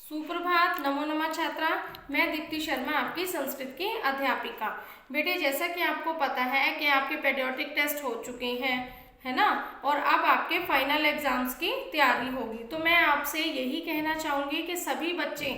सुप्रभात। नमो नमः छात्रा। मैं दीप्ति शर्मा, आपकी संस्कृत की अध्यापिका। बेटे, जैसा कि आपको पता है कि आपके पेडियाट्रिक टेस्ट हो चुके हैं, है ना, और अब आपके फाइनल एग्जाम्स की तैयारी होगी। तो मैं आपसे यही कहना चाहूँगी कि सभी बच्चे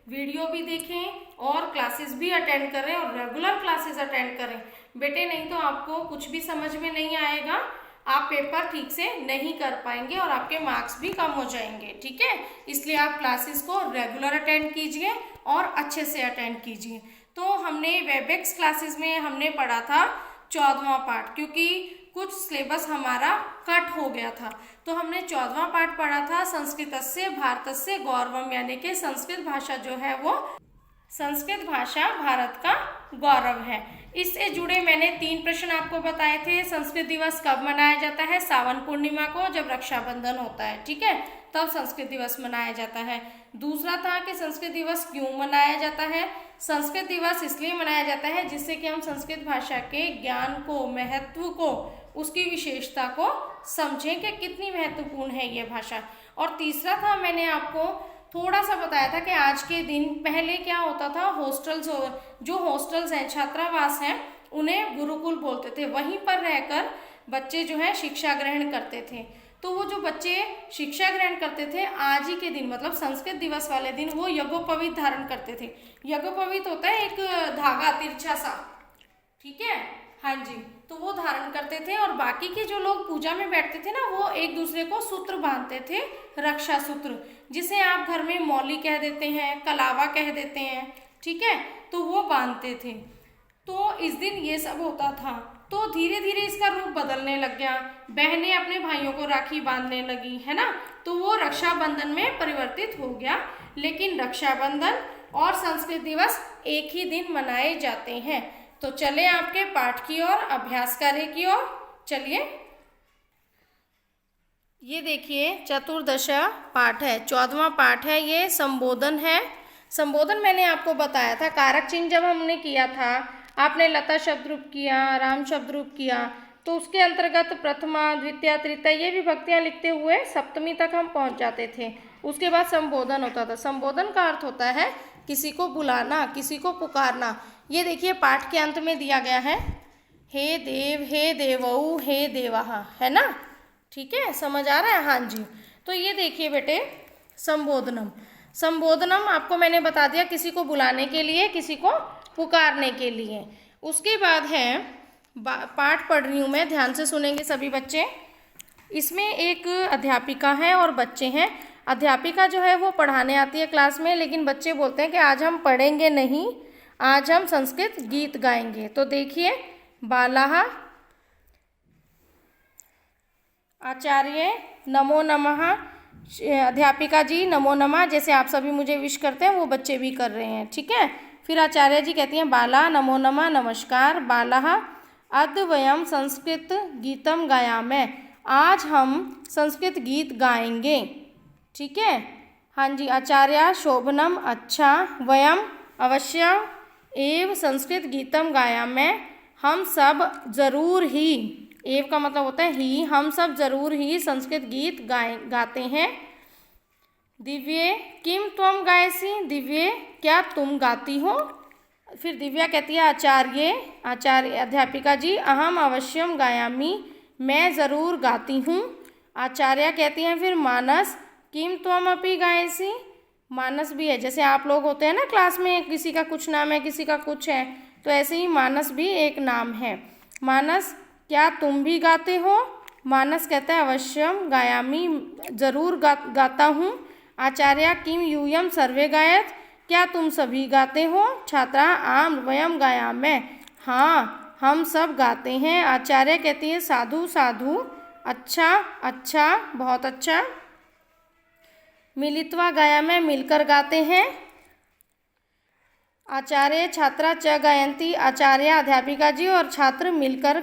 वीडियो भी देखें और क्लासेस भी अटेंड करें और रेगुलर क्लासेस अटेंड करें बेटे, नहीं तो आपको कुछ भी समझ में नहीं आएगा, आप पेपर ठीक से नहीं कर पाएंगे और आपके मार्क्स भी कम हो जाएंगे। ठीक है, इसलिए आप क्लासेस को रेगुलर अटेंड कीजिए और अच्छे से अटेंड कीजिए। तो हमने वेबएक्स क्लासेस में हमने पढ़ा था 14वां पार्ट, क्योंकि कुछ सिलेबस हमारा कट हो गया था, तो हमने 14वां पार्ट पढ़ा था संस्कृतस्य भारतस्य गौरवम, यानी कि संस्कृत भाषा जो है वो संस्कृत भाषा भारत का गौरव है। इससे जुड़े मैंने 3 प्रश्न आपको बताए थे। संस्कृत दिवस कब मनाया जाता है? सावन पूर्णिमा को, जब रक्षाबंधन होता है, ठीक है, तब संस्कृत दिवस मनाया जाता है। दूसरा था कि संस्कृत दिवस क्यों मनाया जाता है? संस्कृत दिवस इसलिए मनाया जाता है जिससे कि हम संस्कृत भाषा के ज्ञान को, महत्व को, उसकी विशेषता को समझें कि कितनी महत्वपूर्ण है ये भाषा। और तीसरा था, मैंने आपको थोड़ा सा बताया था कि आज के दिन पहले क्या होता था, जो हॉस्टल्स हैं, छात्रावास हैं, उन्हें गुरुकुल बोलते थे। वहीं पर रहकर बच्चे जो है शिक्षा ग्रहण करते थे। तो वो जो बच्चे शिक्षा ग्रहण करते थे आज ही के दिन, मतलब संस्कृत दिवस वाले दिन, वो यज्ञोपवीत धारण करते थे। यज्ञोपवीत होता है एक धागा तिरछा सा, ठीक है, हाँ जी, तो वो धारण करते थे। और बाकी के जो लोग पूजा में बैठते थे ना, वो एक दूसरे को सूत्र बांधते थे, रक्षा सूत्र, जिसे आप घर में मौली कह देते हैं, कलावा कह देते हैं, ठीक है, तो वो बांधते थे। तो इस दिन ये सब होता था। तो धीरे धीरे इसका रूप बदलने लग गया, बहनें अपने भाइयों को राखी बांधने लगी, है ना, तो वो रक्षाबंधन में परिवर्तित हो गया। लेकिन रक्षाबंधन और संस्कृत दिवस एक ही दिन मनाए जाते हैं। तो चले आपके पाठ की ओर, अभ्यास कार्य की ओर चलिए। ये देखिए चतुर्दशा पाठ है, 14वां पाठ है, ये संबोधन है। संबोधन मैंने आपको बताया था, कारक चिन्ह जब हमने किया था, आपने लता शब्द रूप किया, राम शब्द रूप किया, तो उसके अंतर्गत प्रथमा, द्वितीय, तृतीय ये विभक्तियां लिखते हुए सप्तमी तक हम पहुंच जाते थे। उसके बाद संबोधन होता था। संबोधन का अर्थ होता है किसी को बुलाना, किसी को पुकारना। ये देखिए पाठ के अंत में दिया गया है, हे देव, हे देवऊ, हे देवः, है ना, ठीक है, समझ आ रहा है? हाँ जी। तो ये देखिए बेटे, संबोधनम, संबोधनम आपको मैंने बता दिया, किसी को बुलाने के लिए, किसी को पुकारने के लिए। उसके बाद है, पाठ पढ़ रही हूँ मैं, ध्यान से सुनेंगे सभी बच्चे। इसमें एक अध्यापिका है और बच्चे हैं। अध्यापिका जो है वो पढ़ाने आती है क्लास में, लेकिन बच्चे बोलते हैं कि आज हम पढ़ेंगे नहीं, आज हम संस्कृत गीत गाएंगे। तो देखिए, बालाः आचार्य नमो नमः, अध्यापिका जी नमो नमः, जैसे आप सभी मुझे विश करते हैं वो बच्चे भी कर रहे हैं, ठीक है। फिर आचार्य जी कहती हैं, बाला नमो नमः, नमस्कार। बालाः अद्य वयं संस्कृत गीतम गायामः, आज हम संस्कृत गीत गाएंगे, ठीक है, हाँ जी। आचार्य शोभनम, अच्छा। वयम अवश्य एव संस्कृत गीतम गायामः, हम सब जरूर ही, एव का मतलब होता है ही, हम सब जरूर ही संस्कृत गीत गाते हैं। दिव्ये किम त्वम गायसी, दिव्ये क्या तुम गाती हो? फिर दिव्या कहती है, आचार्य अध्यापिका जी अहम अवश्यम गायामी, मैं ज़रूर गाती हूँ। आचार्य कहती हैं फिर, मानस किम त्वम अपि गायसी, मानस भी है, जैसे आप लोग होते हैं ना क्लास में, किसी का कुछ नाम है, किसी का कुछ है, तो ऐसे ही मानस भी एक नाम है। मानस क्या तुम भी गाते हो? मानस कहता है, अवश्यम गायामी, ज़रूर गाता हूँ। आचार्य किम यूयम सर्वे गायत, क्या तुम सभी गाते हो? छात्रा आम वयम गायामः, हाँ हम सब गाते हैं। आचार्य कहती है, साधु साधु, अच्छा अच्छा, बहुत अच्छा। मिलित्वा गायामः, मिलकर गाते हैं। आचार्य छात्रा च गायन्ति, आचार्य अध्यापिका जी और छात्र मिलकर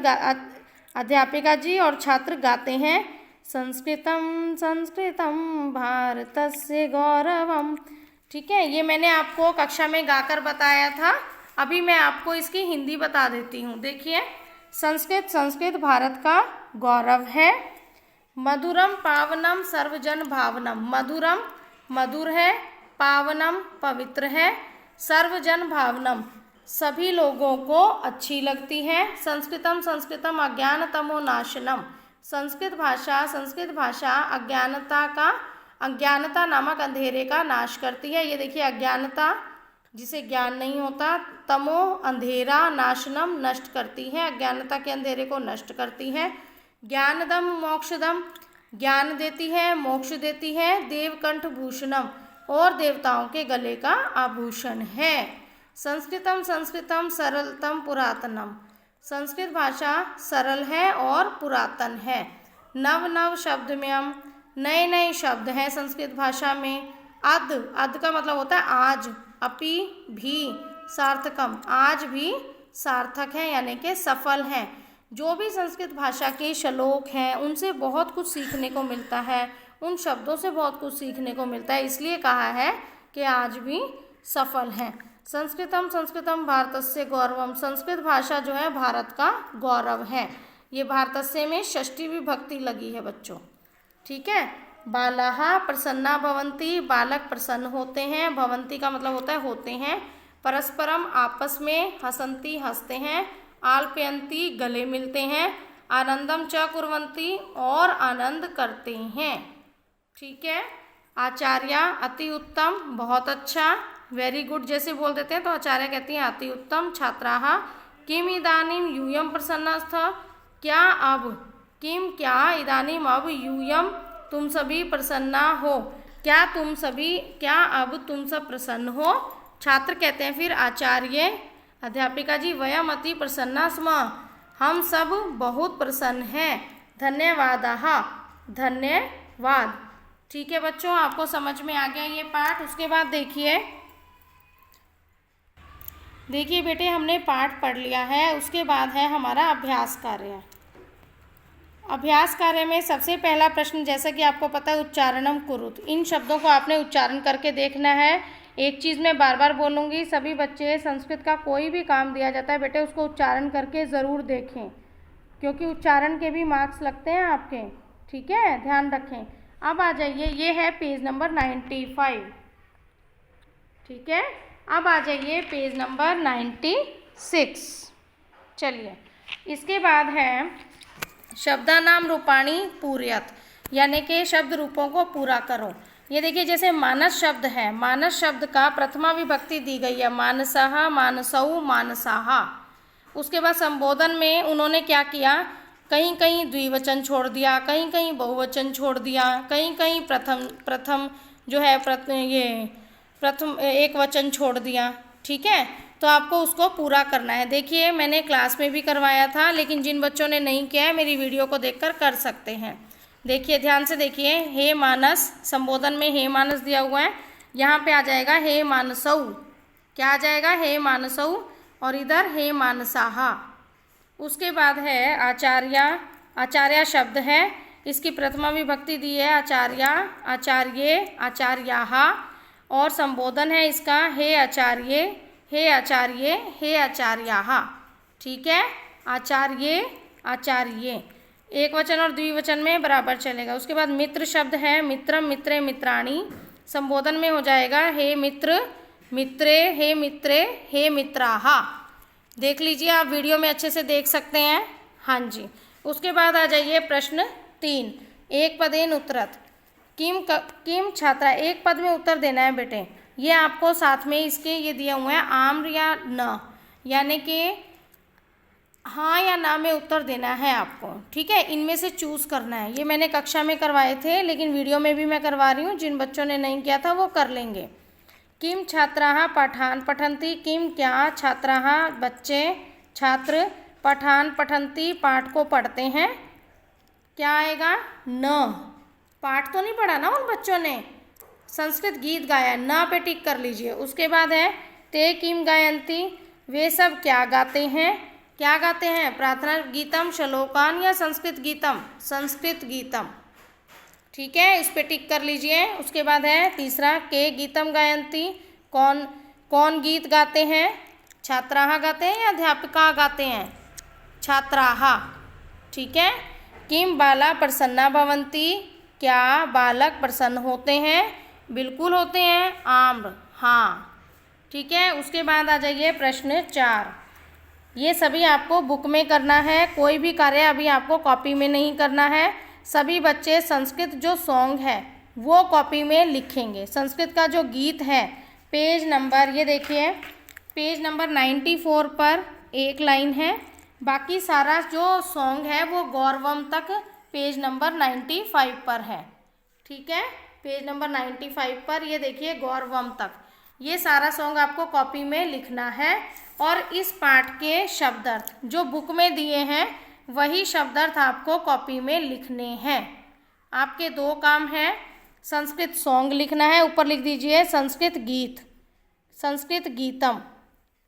अध्यापिका जी और छात्र गाते हैं। संस्कृतम संस्कृतम भारतस्य गौरवम, ठीक है, ये मैंने आपको कक्षा में गाकर बताया था। अभी मैं आपको इसकी हिंदी बता देती हूँ। देखिए, संस्कृत संस्कृत भारत का गौरव है। मधुरम पावनम सर्वजन भावनम, मधुरम मधुर है, पावनम पवित्र है, सर्वजन भावनम सभी लोगों को अच्छी लगती है, संस्कृतम संस्कृतम अज्ञानतमो नाशनम संस्कृत भाषा अज्ञानता नामक अंधेरे का नाश करती है। ये देखिए अज्ञानता जिसे ज्ञान नहीं होता, तमो अंधेरा, नाशनम नष्ट करती है, अज्ञानता के अंधेरे को नष्ट करती है। ज्ञानदम मोक्षदम ज्ञान देती है, मोक्ष देती है। देवकंठ भूषणम और देवताओं के गले का आभूषण है। संस्कृतम संस्कृतम सरलतम पुरातनम संस्कृत भाषा सरल है और पुरातन है। नव नव शब्दमयम नए नए शब्द हैं संस्कृत भाषा में। अद का मतलब होता है आज, अपि भी सार्थकम आज भी सार्थक है यानी कि सफल हैं। जो भी संस्कृत भाषा के श्लोक हैं उनसे बहुत कुछ सीखने को मिलता है, उन शब्दों से बहुत कुछ सीखने को मिलता है, इसलिए कहा है कि आज भी सफल हैं। संस्कृतम संस्कृतम भारतस्य गौरवम संस्कृत भाषा जो है भारत का गौरव है। ये भारतस्य में षष्ठी विभक्ति लगी है बच्चों, ठीक है। बालाहा प्रसन्ना भवन्ति बालक प्रसन्न होते हैं, भवन्ति का मतलब होता है होते हैं। परस्परम आपस में, हसन्ति हंसते हैं, आलपयन्ति गले मिलते हैं, आनंदम च कुर्वन्ति और आनंद करते हैं, ठीक है। आचार्य अति उत्तम बहुत अच्छा, वेरी गुड जैसे बोल देते हैं तो आचार्य कहती हैं अति उत्तम। छात्राः किम इदानीम यूयम प्रसन्नस्थ क्या अब, किम क्या, इदानीम अब, यूयम तुम सभी प्रसन्ना हो क्या, क्या अब तुम सब प्रसन्न हो। छात्र कहते हैं फिर आचार्य अध्यापिका जी वयम अति प्रसन्ना स्म हम सब बहुत प्रसन्न हैं। धन्यवादाः धन्यवाद, ठीक है बच्चों, आपको समझ में आ गया ये पाठ। उसके बाद देखिए बेटे हमने पाठ पढ़ लिया है, उसके बाद है हमारा अभ्यास कार्य। अभ्यास कार्य में सबसे पहला प्रश्न जैसा कि आपको पता है उच्चारणम कुरुत, इन शब्दों को आपने उच्चारण करके देखना है। एक चीज़ मैं बार बार बोलूँगी, सभी बच्चे संस्कृत का कोई भी काम दिया जाता है बेटे उसको उच्चारण करके ज़रूर देखें, क्योंकि उच्चारण के भी मार्क्स लगते हैं आपके, ठीक है, ध्यान रखें। अब आ जाइए, ये है पेज नंबर 95, ठीक है। अब आ जाइए पेज नंबर 96। चलिए इसके बाद है शब्दानाम रूपाणी पूर्यत, यानी कि शब्द रूपों को पूरा करो। ये देखिए जैसे मानस शब्द है, मानस शब्द का प्रथमा विभक्ति दी गई है, मानसः मानसौ मानसाहा। उसके बाद संबोधन में उन्होंने क्या किया, कहीं कहीं द्विवचन छोड़ दिया, कहीं कहीं बहुवचन छोड़ दिया, कहीं कहीं प्रथम जो है प्रथम एक वचन छोड़ दिया, ठीक है। तो आपको उसको पूरा करना है। देखिए मैंने क्लास में भी करवाया था, लेकिन जिन बच्चों ने नहीं किया है मेरी वीडियो को देखकर कर सकते हैं। देखिए ध्यान से देखिए, हे मानस, संबोधन में हे मानस दिया हुआ है, यहाँ पे आ जाएगा हे मानसौ, क्या आ जाएगा हे मानसौ, और इधर हे मानसाहा। उसके बाद है आचार्य, आचार्य शब्द है, इसकी प्रथमा विभक्ति दी है आचार्य, आचार्ये, आचार्याहा, और संबोधन है इसका हे आचार्ये, हे आचार्ये, हे आचार्याहा, ठीक है। आचार्ये आचार्ये एक वचन और द्विवचन में बराबर चलेगा। उसके बाद मित्र शब्द है, मित्रम मित्रे मित्राणी, संबोधन में हो जाएगा हे मित्र मित्रे, हे मित्रे, हे मित्राहा। देख लीजिए आप वीडियो में अच्छे से देख सकते हैं, हाँ जी। उसके बाद आ जाइए प्रश्न 3, एक पदेन उत्तरत, किम छात्रा, एक पद में उत्तर देना है बेटे। ये आपको साथ में इसके ये दिए हुए हैं आम्र या न, यानी कि हाँ या ना में उत्तर देना है आपको, ठीक है। इनमें से चूज़ करना है। ये मैंने कक्षा में करवाए थे, लेकिन वीडियो में भी मैं करवा रही हूँ, जिन बच्चों ने नहीं किया था वो कर लेंगे। किम छात्राः पठान पठन्ति, किम क्या छात्राः बच्चे, छात्र, पठान पठन्ति पाठ को पढ़ते हैं, क्या आएगा न, पाठ तो नहीं पढ़ा ना उन बच्चों ने, संस्कृत गीत गाया, न पे टिक कर लीजिए। उसके बाद है ते किम गायन्ति, वे सब क्या गाते हैं, क्या गाते हैं, प्रार्थना गीतम, श्लोकान या संस्कृत गीतम, संस्कृत गीतम, ठीक है, इस पे टिक कर लीजिए। उसके बाद है तीसरा के गीतम गायन्ति, कौन गीत गाते हैं, छात्राः गाते हैं या अध्यापिका गाते हैं, छात्राः, ठीक है। किम बाला प्रसन्ना भवन्ति, क्या बालक प्रसन्न होते हैं, बिल्कुल होते हैं। आम्र, हाँ, ठीक है। उसके बाद आ जाइए प्रश्न 4। ये सभी आपको बुक में करना है, कोई भी कार्य अभी आपको कॉपी में नहीं करना है। सभी बच्चे संस्कृत जो सॉन्ग है वो कॉपी में लिखेंगे। संस्कृत का जो गीत है, पेज नंबर, ये देखिए पेज नंबर 94 पर एक लाइन है। बाकी सारा जो सॉन्ग है वो गौरवम तक पेज नंबर 95 पर है, ठीक है। पेज नंबर 95 पर ये देखिए गौरवम तक, ये सारा सॉन्ग आपको कॉपी में लिखना है। और इस पाठ के शब्दार्थ जो बुक में दिए हैं वही शब्दार्थ आपको कॉपी में लिखने हैं। आपके दो काम हैं, संस्कृत सॉन्ग लिखना है, ऊपर लिख दीजिए संस्कृत गीत, संस्कृत गीतम,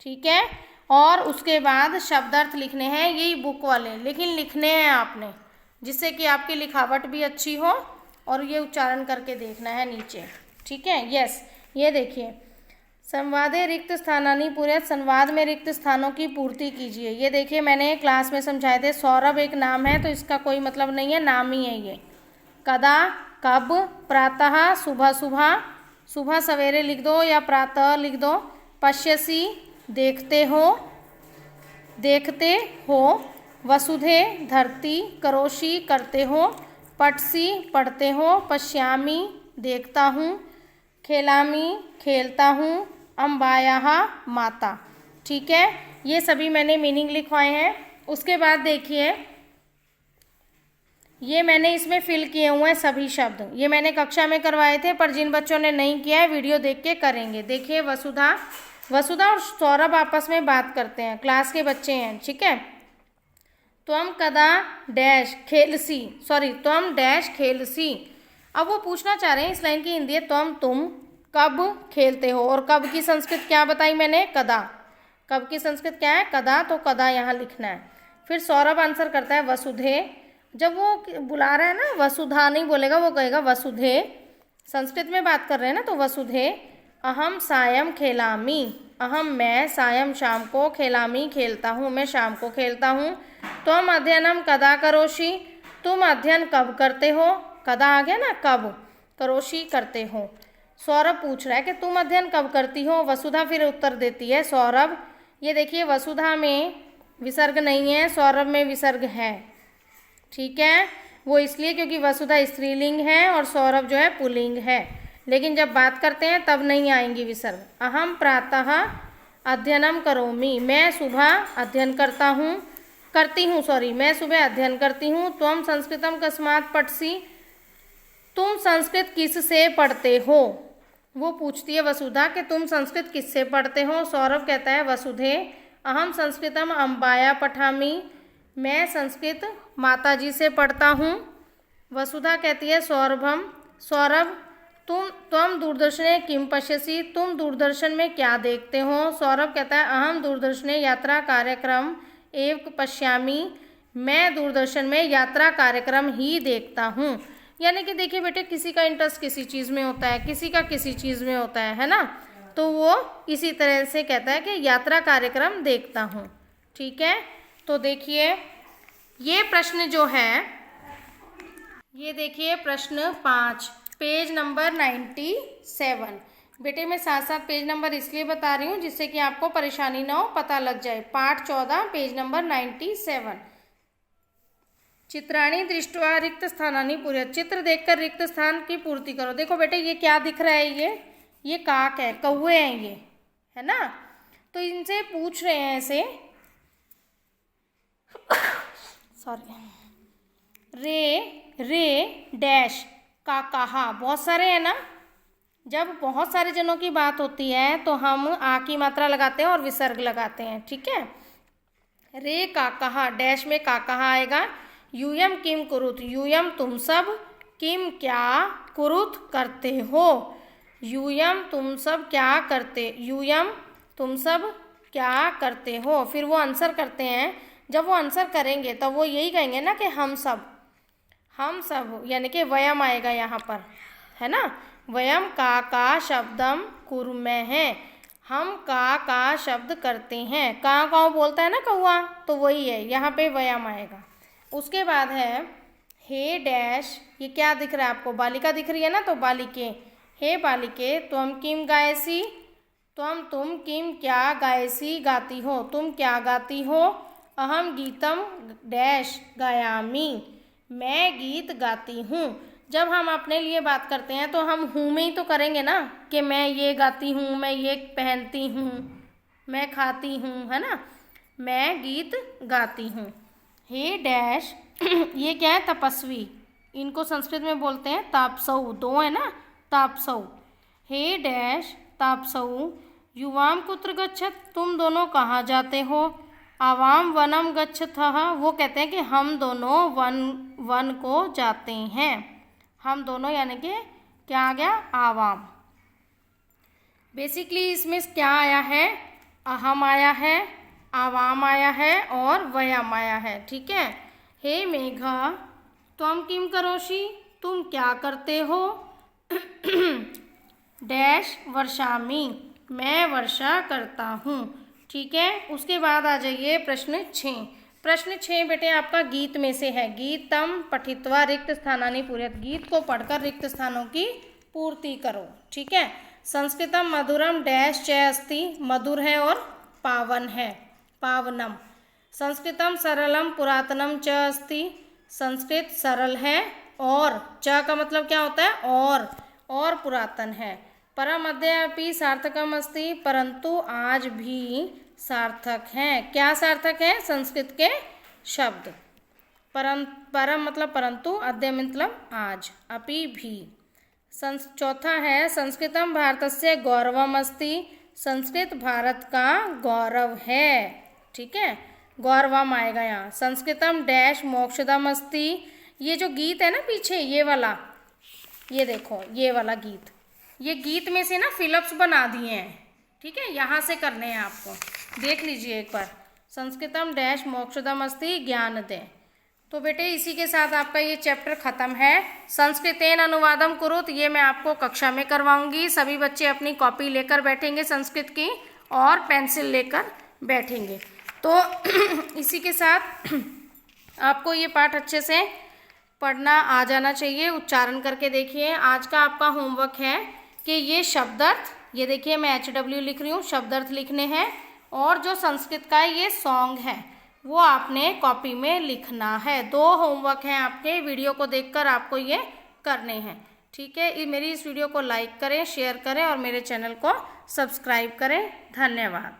ठीक है। और उसके बाद शब्दार्थ लिखने हैं, यही बुक वाले, लेकिन लिखने हैं आपने, जिससे कि आपकी लिखावट भी अच्छी हो और ये उच्चारण करके देखना है नीचे, ठीक है। यस, ये देखिए संवादे रिक्त स्थानानि पूर्यत, संवाद में रिक्त स्थानों की पूर्ति कीजिए। ये देखिए मैंने क्लास में समझाए थे, सौरभ एक नाम है तो इसका कोई मतलब नहीं है, नाम ही है ये। कदा, कब, प्रातः, सुबह सुबह, सुबह सवेरे लिख दो या प्रातः लिख दो। पश्यसि, देखते हो, देखते हो। वसुधे, धरती। करोषि, करते हो। पठसि, पढ़ते हो। पश्यामि, देखता हूँ। खेलामि, खेलता हूँ। अम्बायाः, माता, ठीक है। ये सभी मैंने मीनिंग लिखवाए हैं। उसके बाद देखिए ये मैंने इसमें फिल किए हुए हैं सभी शब्द, ये मैंने कक्षा में करवाए थे, पर जिन बच्चों ने नहीं किया है वीडियो देख के करेंगे। देखिए वसुधा, वसुधा और सौरभ आपस में बात करते हैं, क्लास के बच्चे हैं, ठीक है। त्वम कदा डैश खेलसी, सॉरी त्वम डैश खेलसी। अब वो पूछना चाह रहे हैं, इस लाइन की हिंदी है त्वम, तुम कब खेलते हो। और कब की संस्कृत क्या बताई मैंने, कदा। कब की संस्कृत क्या है, कदा, तो कदा यहाँ लिखना है। फिर सौरभ आंसर करता है वसुधे। जब वो बुला रहा है ना, वसुधा नहीं बोलेगा, वो कहेगा वसुधे, संस्कृत में बात कर रहे हैं ना, तो वसुधे। अहम सायं खेलामी, अहम मैं, सायं शाम को, खेलामी खेलता हूँ, मैं शाम को खेलता हूँ। त्वम अध्ययनम कदा करोषि, तुम अध्ययन कब करते हो, कदा आ गया ना, कब, करोषि करते हो। सौरभ पूछ रहा है कि तुम अध्ययन कब करती हो। वसुधा फिर उत्तर देती है सौरभ। ये देखिए वसुधा में विसर्ग नहीं है, सौरभ में विसर्ग है, ठीक है। वो इसलिए क्योंकि वसुधा स्त्रीलिंग है और सौरभ जो है पुल्लिंग है, लेकिन जब बात करते हैं तब नहीं आएंगी विसर्ग। अहम प्रातः अध्ययनम करोमि, मैं सुबह अध्ययन करता हूँ, करती हूँ, सॉरी मैं सुबह अध्ययन करती हूँ। त्वम संस्कृतम कस्मात् पठसि, तुम संस्कृत किससे पढ़ते हो। वो पूछती है वसुधा कि तुम संस्कृत किससे पढ़ते हो। सौरभ कहता है वसुधे, अहम संस्कृतम अम्बाया पठामि, मैं संस्कृत माताजी से पढ़ता हूँ। वसुधा कहती है सौरभम, सौरभ त्वम दूरदर्शने किम पश्यसि, तुम दूरदर्शन में क्या देखते हो। सौरभ कहता है अहम दूरदर्शने यात्रा कार्यक्रम एव पश्यामि, मैं दूरदर्शन में यात्रा कार्यक्रम ही देखता हूँ। यानी कि देखिए बेटे, किसी का इंटरेस्ट किसी चीज़ में होता है, किसी का किसी चीज़ में होता है ना, तो वो इसी तरह से कहता है कि यात्रा कार्यक्रम देखता हूँ, ठीक है। तो देखिए ये प्रश्न जो है, ये देखिए प्रश्न 5, पेज नंबर 97। बेटे मैं साथ साथ पेज नंबर इसलिए बता रही हूँ जिससे कि आपको परेशानी ना हो, पता लग जाए। पाठ 14 पेज नंबर 97। चित्राणी दृष्ट्वा रिक्त स्थानानि पूर्यत, चित्र देखकर रिक्त स्थान की पूर्ति करो। देखो बेटे ये क्या दिख रहा है, ये काक है, कौवे हैं ये, है ना। तो इनसे पूछ रहे हैं ऐसे, सॉरी, रे डैश का कहा, बहुत सारे हैं ना। जब बहुत सारे जनों की बात होती है तो हम आ की मात्रा लगाते हैं और विसर्ग लगाते हैं, ठीक है। रे का कहा, डैश में का कहा आएगा। यूयम किम कुरुत, यूयम तुम सब, किम क्या, कुरुत करते हो। यूयम तुम सब क्या करते, यूयम तुम सब क्या करते हो। फिर वो आंसर करते हैं, जब वो आंसर करेंगे तब वो यही कहेंगे ना कि हम सब, हम सब, यानी कि वयम आएगा यहाँ पर, है ना। वयम का शब्दम कुर्मः है, हम का शब्द करते हैं। का बोलता है ना कौआ, तो वही है, यहाँ पे वयम आएगा। उसके बाद है हे डैश, ये क्या दिख रहा है आपको, बालिका दिख रही है ना, तो बालिके। हे बालिके त्वं किं गायसि, तुम किम क्या गायसी गाती हो, तुम क्या गाती हो। अहम गीतम डैश गायामी, मैं गीत गाती हूँ। जब हम अपने लिए बात करते हैं तो हम हूँ में ही तो करेंगे ना, कि मैं ये गाती हूँ, मैं ये पहनती हूँ, मैं खाती हूँ, है ना। मैं गीत गाती हूँ। हे डैश ये क्या है, तपस्वी, इनको संस्कृत में बोलते हैं तापसऊ, दो है ना, तापसऊ। हे डैश तापसऊ युवाम कुत्र गच्छत, तुम दोनों कहाँ जाते हो। आवाम वनम गच्छतः, वो कहते हैं कि हम दोनों वन को जाते हैं। हम दोनों यानी कि क्या आ गया, आवाम। बेसिकली इसमें क्या आया है, अहम आया है, आवाम आया है और वयम आया है, ठीक है। हे मेघा त्वं किम करोषि, तुम क्या करते हो। डैश वर्षामी, मैं वर्षा करता हूँ, ठीक है। उसके बाद आ जाइए प्रश्न 6। प्रश्न 6 बेटे आपका गीत में से है। गीतम पठित्वा रिक्त स्थानानि पूरयत, गीत को पढ़कर रिक्त स्थानों की पूर्ति करो, ठीक है। संस्कृतम मधुरम डैश च अस्ति, मधुर है और पावन है, पावनम। संस्कृतम सरलम पुरातनम च अस्ति, संस्कृत सरल है और च का मतलब क्या होता है, और पुरातन है। परम अद्यापि सार्थकम अस्ति, परंतु आज भी सार्थक है। क्या सार्थक है, संस्कृत के शब्द। परम मतलब परंतु, अद्य मतलब आज, अपि भी। चौथा है संस्कृतम भारतस्य गौरवम अस्ति, संस्कृत भारत का गौरव है, ठीक है, गौरवम आएगा यहाँ। संस्कृतम डैश मोक्षदम अस्ति, ये जो गीत है ना पीछे ये वाला, ये देखो ये वाला गीत, ये गीत में से ना फिलअप्स बना दिए हैं, ठीक है, यहाँ से करने हैं आपको, देख लीजिए एक बार। संस्कृतम डैश मोक्षदम अस्ति ज्ञान दे। तो बेटे इसी के साथ आपका ये चैप्टर खत्म है। संस्कृतेन अनुवादम कुरुत, ये मैं आपको कक्षा में करवाऊंगी। सभी बच्चे अपनी कॉपी लेकर बैठेंगे संस्कृत की और पेंसिल लेकर बैठेंगे। तो इसी के साथ आपको ये पाठ अच्छे से पढ़ना आ जाना चाहिए। उच्चारण करके देखिए। आज का आपका होमवर्क है कि ये शब्दार्थ, ये देखिए मैं HW लिख रही हूँ, शब्दार्थ लिखने हैं, और जो संस्कृत का ये सॉन्ग है वो आपने कॉपी में लिखना है। 2 होमवर्क हैं आपके, वीडियो को देखकर आपको ये करने हैं, ठीक है। मेरी इस वीडियो को लाइक करें, शेयर करें और मेरे चैनल को सब्सक्राइब करें। धन्यवाद।